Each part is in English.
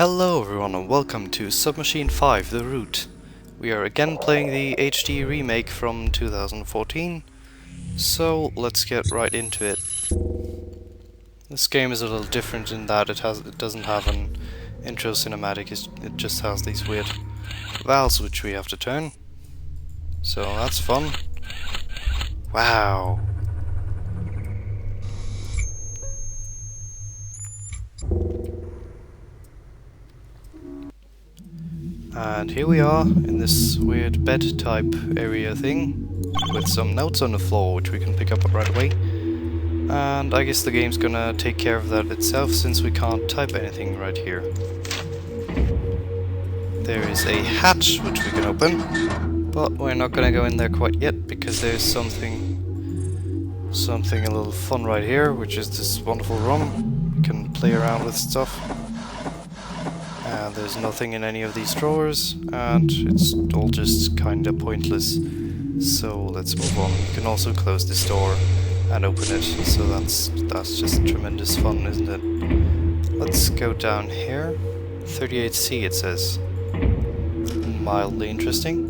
Hello everyone and welcome to Submachine 5, The Root. We are again playing the HD remake from 2014, so let's get right into it. This game is a little different in that it doesn't have an intro cinematic, it just has these weird valves which we have to turn. So that's fun. Wow. And here we are in this weird bed type area thing with some notes on the floor which we can pick up right away. And I guess the game's gonna take care of that itself since we can't type anything right here. There is a hatch which we can open, but we're not gonna go in there quite yet because there's something a little fun right here, which is this wonderful room. We can play around with stuff. And there's nothing in any of these drawers, and it's all just kinda pointless. So let's move on. You can also close this door and open it, so that's just tremendous fun, isn't it? Let's go down here. 38C it says. Mildly interesting.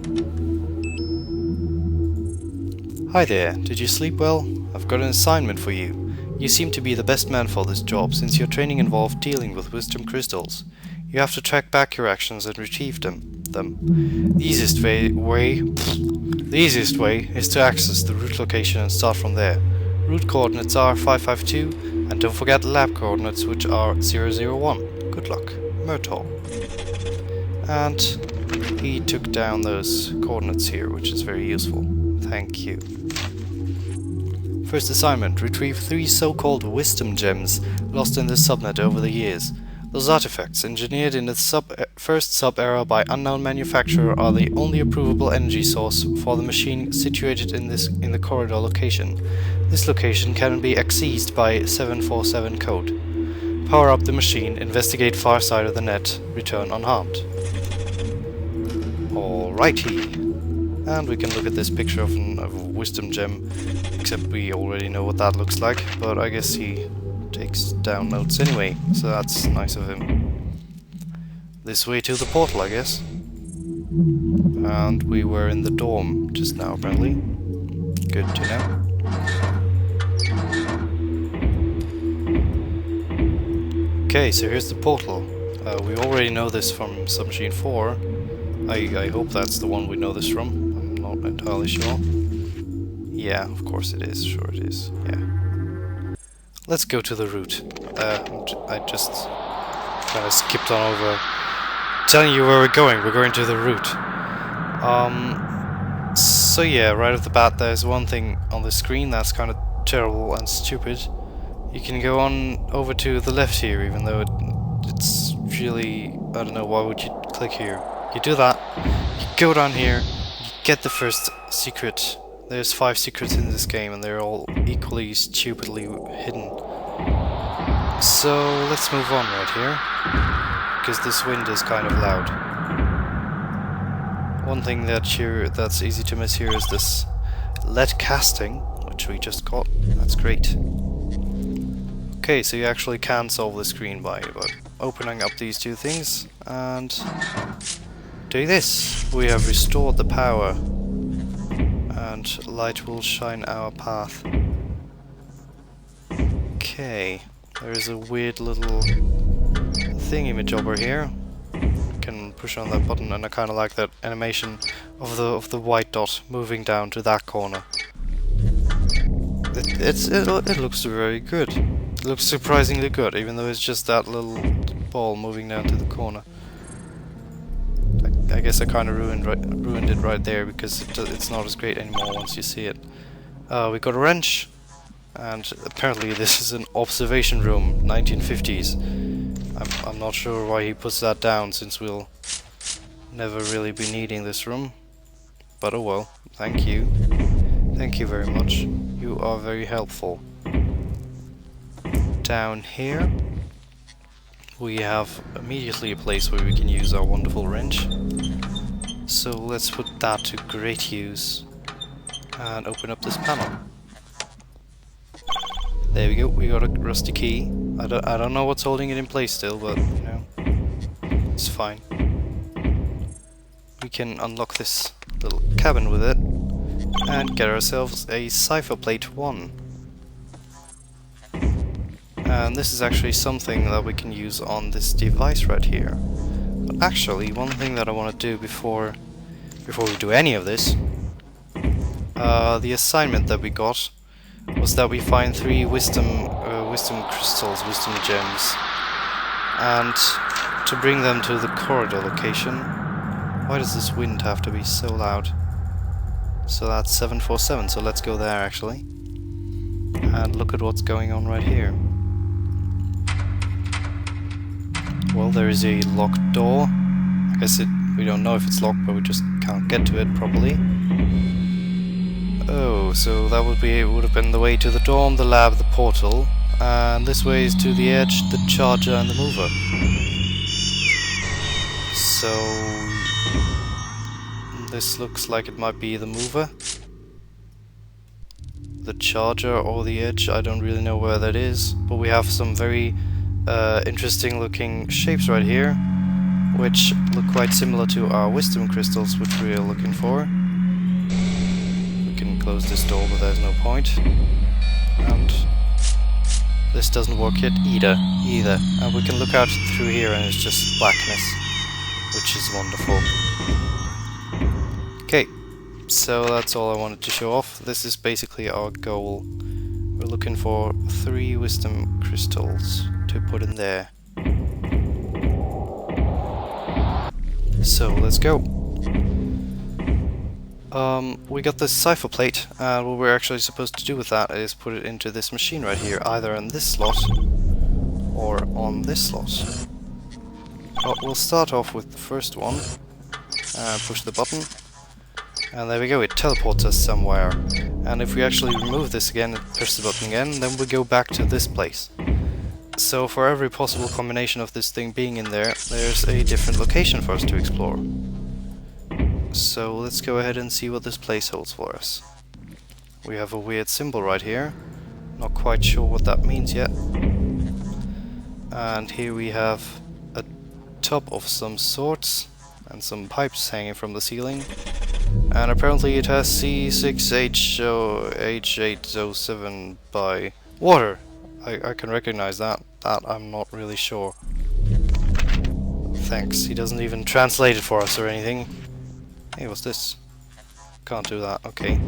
Hi there, did you sleep well? I've got an assignment for you. You seem to be the best man for this job, since your training involved dealing with wisdom crystals. You have to track back your actions and retrieve them. The easiest way is to access the root location and start from there. Root coordinates are 552, and don't forget lab coordinates, which are 001. Good luck, Murtaugh. And he took down those coordinates here, which is very useful. Thank you. First assignment, retrieve 3 so-called wisdom gems lost in the subnet over the years. Those artifacts, engineered in the first sub-era by unknown manufacturer, are the only approvable energy source for the machine situated in the corridor location. This location can be accessed by 747 code. Power up the machine, investigate far side of the net, return unharmed. Alrighty. And we can look at this picture of a wisdom gem, except we already know what that looks like, but I guess he takes down notes anyway, so that's nice of him. This way to the portal, I guess. And we were in the dorm just now, apparently. Good to know. Okay, so here's the portal. We already know this from Submachine 4. I hope that's the one we know this from. I'm not entirely sure. Yeah, of course it is. Sure it is. Yeah. Let's go to the root. I just kind of skipped on over telling you where we're going. We're going to the root. So yeah, right off the bat there's one thing on the screen that's kind of terrible and stupid. You can go on over to the left here, even though it's really... I don't know, why would you click here? You do that, you go down here, you get the first secret. There's 5 secrets in this game and they're all equally stupidly hidden. So let's move on right here, because this wind is kind of loud. One thing that's easy to miss here is this lead casting, which we just got. That's great. Okay, so you actually can solve the screen by opening up these 2 things and doing this. We have restored the power. And light will shine our path. Okay, there is a weird little thingy-majobber here. Can push on that button, and I kind of like that animation of the white dot moving down to that corner. It looks very good. It looks surprisingly good, even though it's just that little ball moving down to the corner. I guess I kind of ruined it right there, because it's not as great anymore once you see it. We got a wrench, and apparently this is an observation room, 1950s. I'm not sure why he puts that down, since we'll never really be needing this room. But oh well, thank you. Thank you very much. You are very helpful. Down here we have immediately a place where we can use our wonderful wrench. So let's put that to great use and open up this panel. There we go, we got a rusty key. I don't know what's holding it in place still, but you know. It's fine. We can unlock this little cabin with it and get ourselves a Cipher Plate 1. And this is actually something that we can use on this device right here. But actually, one thing that I want to do before we do any of this, the assignment that we got was that we find 3 wisdom crystals, wisdom gems, and to bring them to the corridor location. Why does this wind have to be so loud? So that's 747, so let's go there actually. And look at what's going on right here. Well, there is a locked door. I guess we don't know if it's locked, but we just can't get to it properly. Oh, so that would have been the way to the dorm, the lab, the portal, and this way is to the edge, the charger, and the mover. So this looks like it might be the mover, the charger, or the edge. I don't really know where that is, but we have some very interesting looking shapes right here, which look quite similar to our wisdom crystals, which we are looking for. We can close this door, but there's no point. And this doesn't work yet either. And we can look out through here and it's just blackness, which is wonderful. Okay, so that's all I wanted to show off. This is basically our goal. We're looking for 3 wisdom crystals to put in there. So let's go. We got this Cipher Plate, and what we're actually supposed to do with that is put it into this machine right here, either in this slot or on this slot. But we'll start off with the first one and push the button, and there we go, it teleports us somewhere. And if we actually remove this again and push the button again, then we go back to this place. So for every possible combination of this thing being in there, there's a different location for us to explore. So let's go ahead and see what this place holds for us. We have a weird symbol right here. Not quite sure what that means yet. And here we have a tub of some sorts and some pipes hanging from the ceiling. And apparently it has C6H807 by water. I can recognize that. That I'm not really sure. Thanks, he doesn't even translate it for us or anything. Hey, what's this? Can't do that, okay.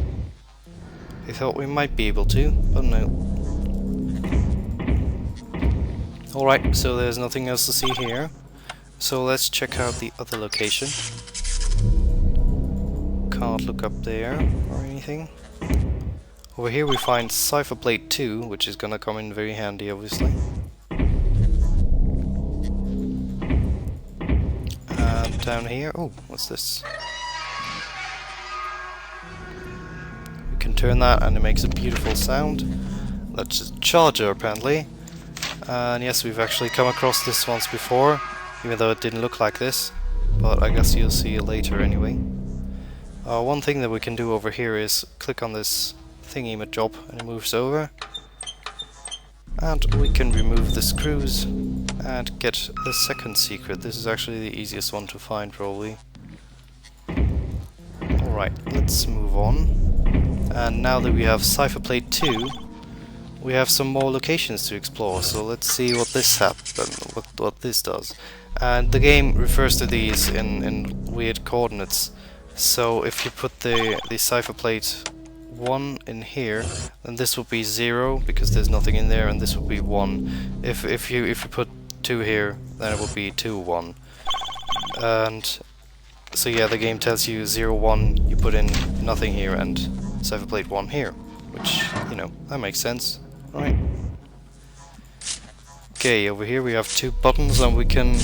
I thought we might be able to, but no. Alright, so there's nothing else to see here. So let's check out the other location. Can't look up there or anything. Over here we find Cipher Plate 2, which is gonna come in very handy, obviously. And down here, oh, what's this? We can turn that and it makes a beautiful sound. That's a charger, apparently. And yes, we've actually come across this once before, even though it didn't look like this. But I guess you'll see it later anyway. One thing that we can do over here is click on this thingy-ma-job and it moves over, and we can remove the screws and get the second secret. This is actually the easiest one to find, probably. Alright, let's move on. And now that we have Cipher Plate 2, we have some more locations to explore, so let's see what this what this does. And the game refers to these in weird coordinates. So if you put the Cipher Plate 1 in here, then this will be 0 because there's nothing in there, and this will be 1. If you put 2 here, then it will be 2, 1. And so yeah, the game tells you 0, 1, you put in nothing here, and Cipher Plate 1 here, which, you know, that makes sense, right? Okay, over here we have 2 buttons and we can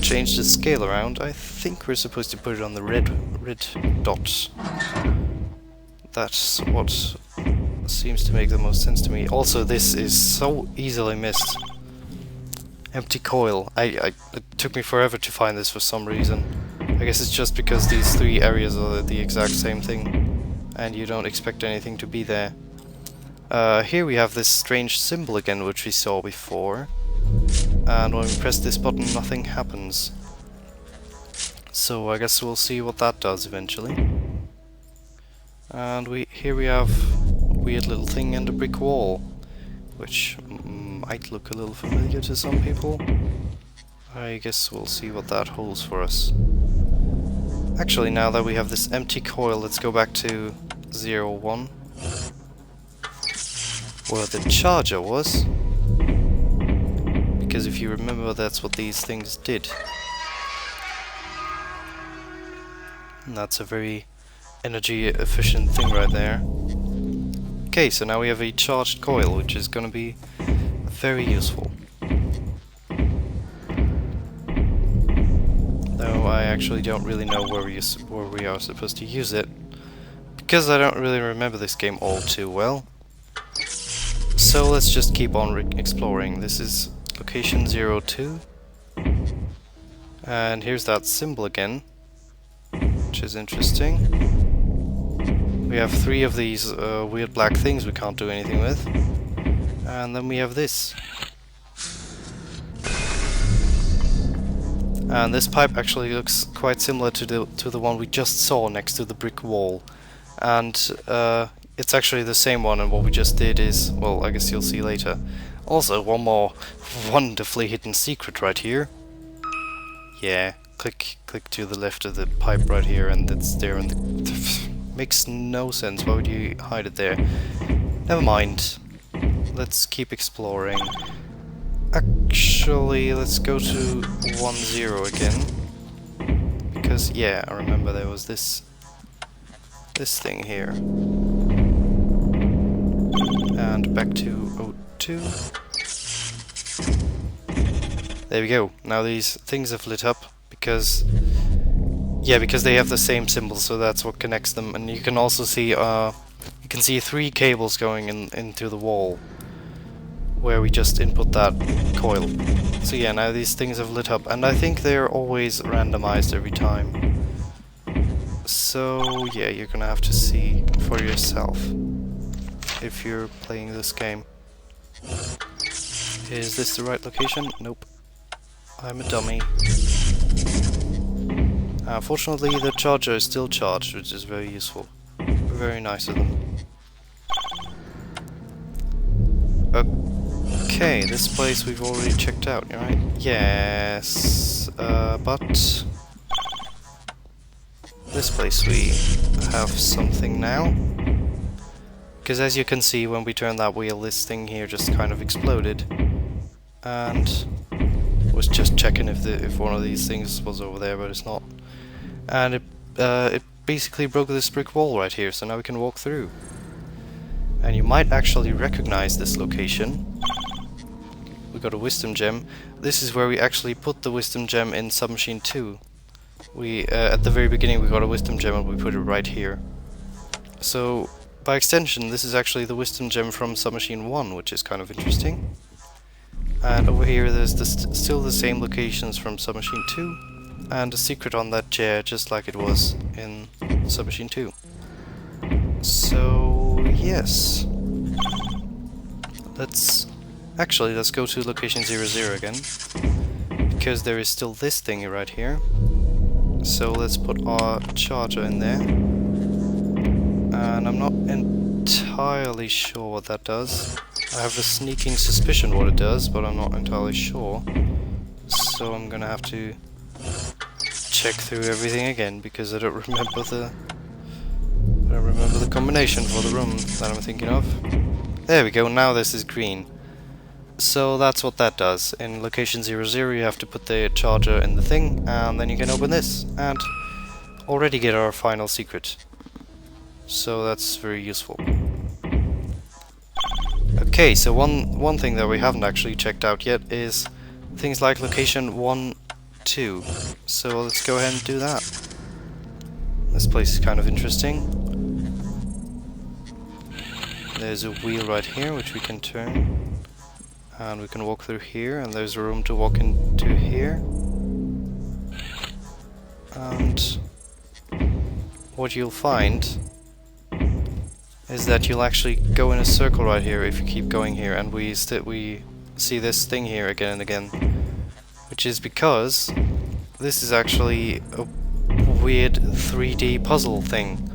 change the scale around. I think we're supposed to put it on the red dots. That's what seems to make the most sense to me. Also, this is so easily missed. Empty coil. It took me forever to find this for some reason. I guess it's just because these 3 areas are the exact same thing, and you don't expect anything to be there. Here we have this strange symbol again, which we saw before. And when we press this button, nothing happens. So I guess we'll see what that does eventually. And here we have a weird little thing and a brick wall, which might look a little familiar to some people. I guess we'll see what that holds for us. Actually, now that we have this empty coil, let's go back to 01, where the charger was. Because if you remember, that's what these things did. And that's a very energy efficient thing right there. Okay, so now we have a charged coil, which is going to be very useful. Though I actually don't really know where we are supposed to use it, because I don't really remember this game all too well. So let's just keep on exploring. This is location 02. And here's that symbol again, which is interesting. We have 3 of these weird black things we can't do anything with. And then we have this. And this pipe actually looks quite similar to the one we just saw next to the brick wall. And it's actually the same one, and what we just did is, well, I guess you'll see later. Also, one more wonderfully hidden secret right here. Yeah, click to the left of the pipe right here, and it's there, and makes no sense. Why would you hide it there? Never mind. Let's keep exploring. Actually, let's go to 10 again, because yeah, I remember there was this thing here. And back to 02. There we go. Now these things have lit up because they have the same symbol, so that's what connects them. And you can also see you can see 3 cables going into the wall where we just input that coil. So yeah, now these things have lit up, and I think they're always randomized every time. So yeah, you're gonna have to see for yourself if you're playing this game. Is this the right location? Nope. I'm a dummy. Fortunately, the charger is still charged, which is very useful. Very nice of them. Okay, this place we've already checked out, right? Yes, but this place we have something now. Because as you can see, when we turn that wheel, this thing here just kind of exploded. And was just checking if one of these things was over there, but it's not. And it basically broke this brick wall right here, so now we can walk through. And you might actually recognize this location. We got a wisdom gem. This is where we actually put the wisdom gem in Submachine 2. We at the very beginning we got a wisdom gem and we put it right here. So by extension, this is actually the wisdom gem from Submachine 1, which is kind of interesting. And over here there's still the same locations from Submachine 2, and a secret on that chair just like it was in Submachine 2. So yes, let's go to location 00 again, because there is still this thing right here. So let's put our charger in there, and I'm not entirely sure what that does. I have a sneaking suspicion what it does, but I'm not entirely sure. So I'm gonna have to check through everything again, because I don't remember the combination for the room that I'm thinking of. There we go, now this is green. So that's what that does. In location 00 you have to put the charger in the thing, and then you can open this, and already get our final secret. So that's very useful. Okay, so one thing that we haven't actually checked out yet is things like location 1, 2. So let's go ahead and do that. This place is kind of interesting. There's a wheel right here which we can turn. And we can walk through here, and there's room to walk into here. And what you'll find is that you'll actually go in a circle right here if you keep going here, and we see this thing here again and again, which is because this is actually weird 3D puzzle thing,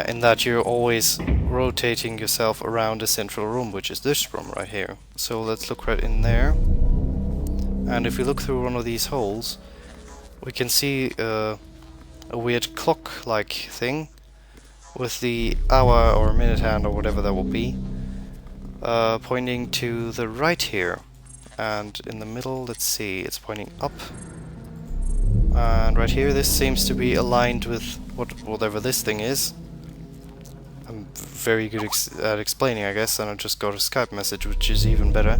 in that you're always rotating yourself around a central room, which is this room right here. So let's look right in there, and if we look through one of these holes, we can see a weird clock-like thing with the hour or minute hand or whatever that will be pointing to the right here, and in the middle, let's see, it's pointing up, and right here this seems to be aligned with whatever this thing is. I'm very good at explaining, I guess, and I just got a Skype message, which is even better.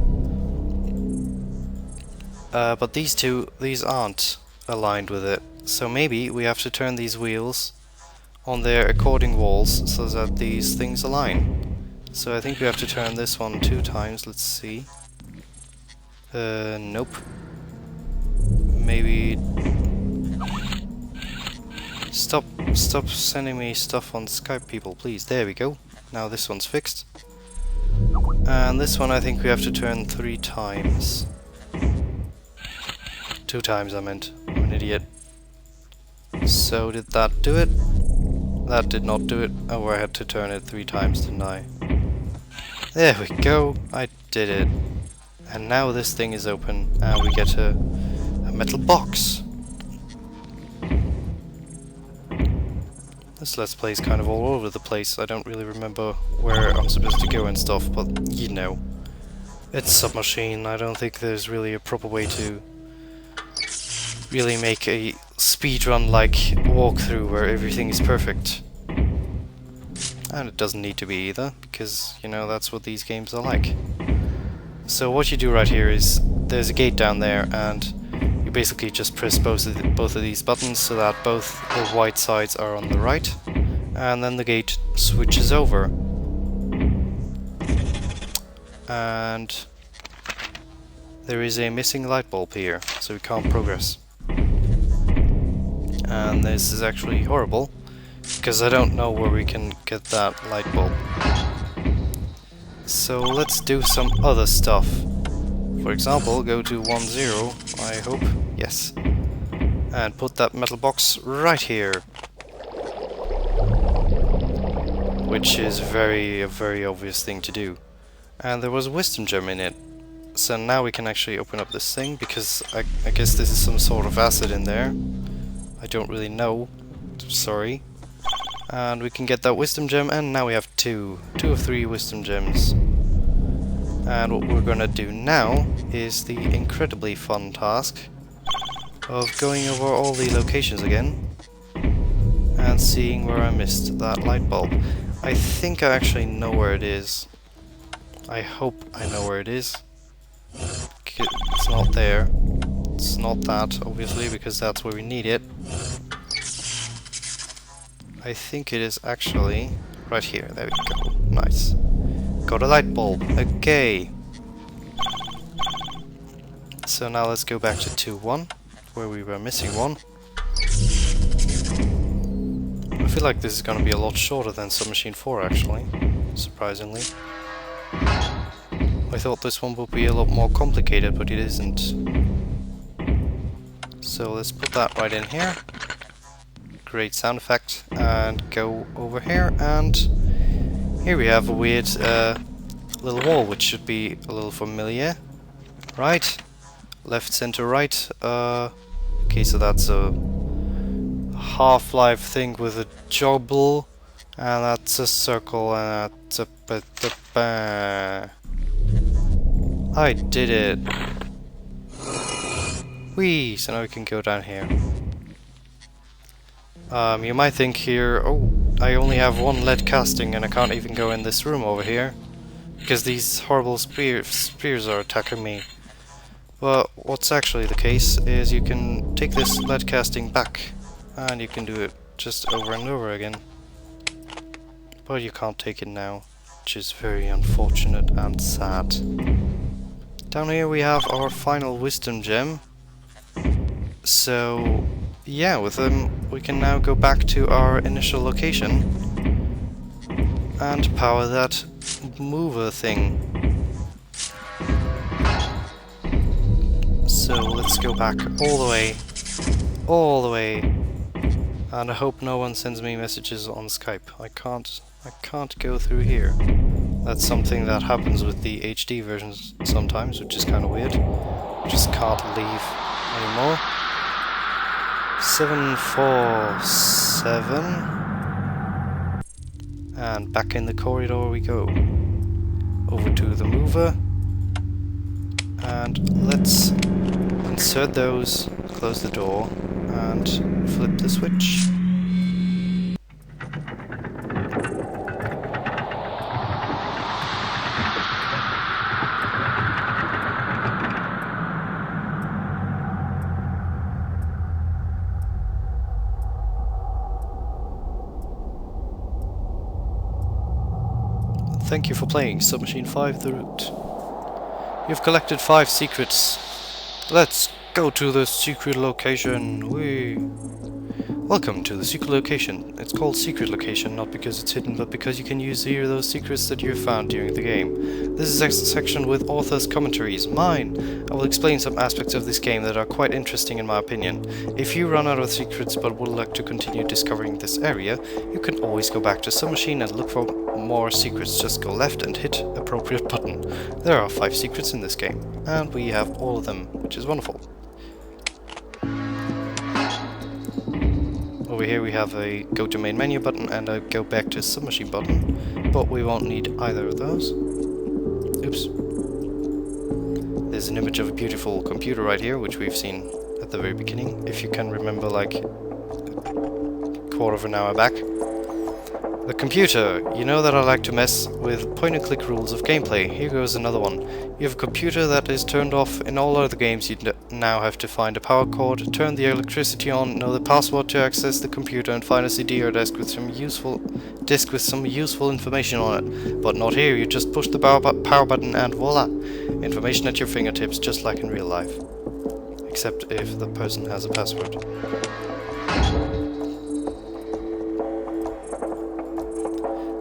But these aren't aligned with it, so maybe we have to turn these wheels on their according walls so that these things align. So I think we have to turn this one 2 times, let's see. Nope. Maybe... Stop sending me stuff on Skype, people, please. There we go. Now this one's fixed. And this one I think we have to turn 3 times. 2 times, I meant. I'm an idiot. So did that do it? That did not do it. Oh, I had to turn it 3 times, didn't I? There we go. I did it. And now this thing is open, and we get a metal box. This Let's Play is kind of all over the place. I don't really remember where I'm supposed to go and stuff, but you know. It's Submachine. I don't think there's really a proper way to really make a speedrun-like walkthrough where everything is perfect. And it doesn't need to be either, because, you know, that's what these games are like. So what you do right here is, there's a gate down there, and you basically just press both of these buttons so that both the white sides are on the right, and then the gate switches over. And there is a missing light bulb here, so we can't progress. And this is actually horrible, because I don't know where we can get that light bulb. So let's do some other stuff. For example, go to 10, I hope, yes. And put that metal box right here. Which is a very obvious thing to do. And there was a wisdom gem in it. So now we can actually open up this thing, because I guess this is some sort of acid in there. I don't really know, sorry. And we can get that wisdom gem, and now we have two of 3 wisdom gems. And what we're gonna do now is the incredibly fun task of going over all the locations again and seeing where I missed that light bulb. I think I actually know where it is. I hope I know where it is. It's not there. It's not that, obviously, because that's where we need it. I think it is actually right here. There we go. Nice. Got a light bulb. Okay. So now let's go back to 2-1, where we were missing one. I feel like this is going to be a lot shorter than Submachine 4, actually. Surprisingly. I thought this one would be a lot more complicated, but it isn't. So let's put that right in here. Great sound effect. And go over here, and here we have a weird little wall, which should be a little familiar. Right? Left, center, right. Okay, so that's a Half-Life thing with a joggle, and that's a circle, and that's a... I did it! Whee! So now we can go down here. You might think here, oh, I only have 1 lead casting and I can't even go in this room over here, because these horrible spears are attacking me. But what's actually the case is you can take this lead casting back, and you can do it just over and over again. But you can't take it now, which is very unfortunate and sad. Down here we have our final wisdom gem. So yeah, with them we can now go back to our initial location and power that mover thing. So let's go back all the way And I hope no one sends me messages on Skype. I can't go through here. That's something that happens with the HD versions sometimes, which is kind of weird. Just can't leave anymore. 747. And back in the corridor we go. Over to the mover. And let's insert those, close the door, and flip the switch. Thank you for playing Submachine 5 The Route. You've collected 5 secrets. Let's go to the secret location. Whee! Welcome to the secret location. It's called secret location not because it's hidden, but because you can use here those secrets that you have found during the game. This is a section with author's commentaries. Mine! I will explain some aspects of this game that are quite interesting in my opinion. If you run out of secrets but would like to continue discovering this area, you can always go back to Submachine and look for more secrets. Just go left and hit appropriate button. There are 5 secrets in this game, and we have all of them, which is wonderful. Over here we have a go to main menu button and a go back to Submachine button, but we won't need either of those. Oops. There's an image of a beautiful computer right here, which we've seen at the very beginning, if you can remember, like a quarter of an hour back. The computer. You know that I like to mess with point-and-click rules of gameplay. Here goes another one. You have a computer that is turned off. In all other games you now have to find a power cord, turn the electricity on, know the password to access the computer, and find a CD or disk with some useful information on it. But not here, you just push the power button and voila! Information at your fingertips, just like in real life. Except if the person has a password.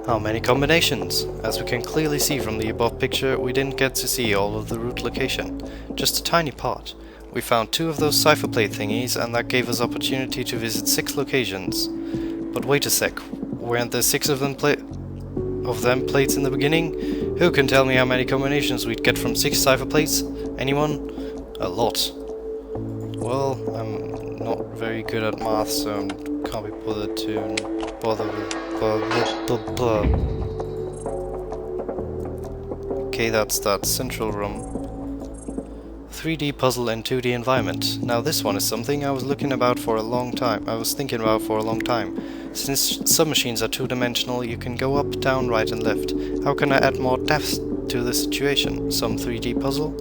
How many combinations? As we can clearly see from the above picture, we didn't get to see all of the route location. Just a tiny part. We found 2 of those Cipher Plate thingies, and that gave us opportunity to visit 6 locations. But wait a sec, weren't there 6 of them plates in the beginning? Who can tell me how many combinations we'd get from 6 Cipher Plates? Anyone? A lot. Well, I'm not very good at math, so I can't be bothered to bother with Okay, that's that central room. 3D puzzle and 2D environment. Now this one is something I was thinking about for a long time. Since submachines are 2-dimensional, you can go up, down, right and left. How can I add more depth to the situation? Some 3D puzzle?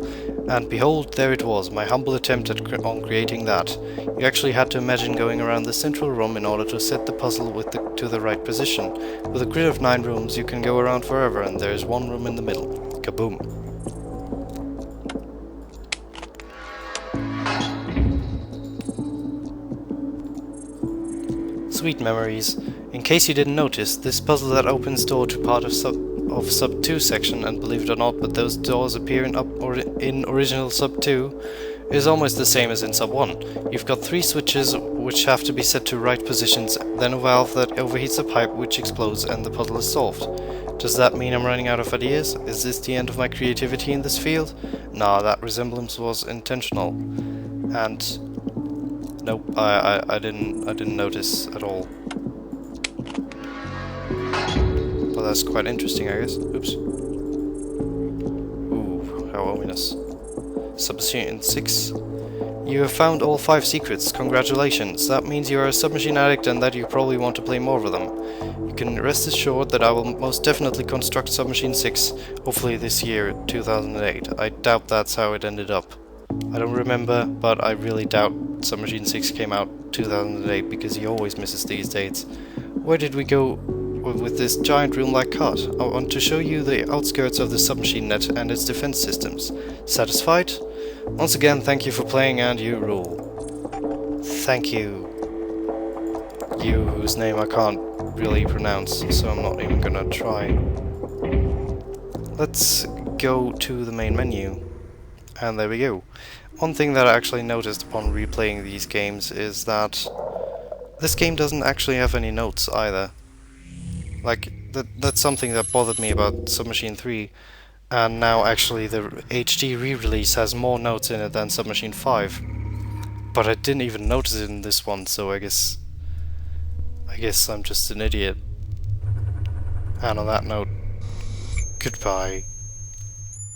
And behold, there it was, my humble attempt on creating that. You actually had to imagine going around the central room in order to set the puzzle to the right position. With a grid of 9 rooms, you can go around forever, and there is 1 room in the middle. Kaboom! Sweet memories. In case you didn't notice, this puzzle that opens door to part of Sub 2 section, and believe it or not, but those doors appear in original Sub 2, is almost the same as in Sub 1. You've got 3 switches which have to be set to right positions, then a valve that overheats a pipe which explodes, and the puzzle is solved. Does that mean I'm running out of ideas? Is this the end of my creativity in this field? Nah, that resemblance was intentional. And nope, I didn't notice at all. Well, that's quite interesting, I guess. Oops. Ooh, how ominous. Submachine 6. You have found all 5 secrets. Congratulations. That means you are a submachine addict and that you probably want to play more of them. You can rest assured that I will most definitely construct Submachine 6, hopefully this year, 2008. I doubt that's how it ended up. I don't remember, but I really doubt Submachine 6 came out 2008 because he always misses these dates. Where did we go with this giant room-like cart? I want to show you the outskirts of the submachine net and its defense systems. Satisfied? Once again, thank you for playing and you rule. Thank you. You, whose name I can't really pronounce, so I'm not even gonna try. Let's go to the main menu. And there we go. One thing that I actually noticed upon replaying these games is that This game doesn't actually have any notes either. Like, that's something that bothered me about Submachine 3, and now actually the HD re-release has more notes in it than Submachine 5. But I didn't even notice it in this one, so I guess I'm just an idiot. And on that note, goodbye.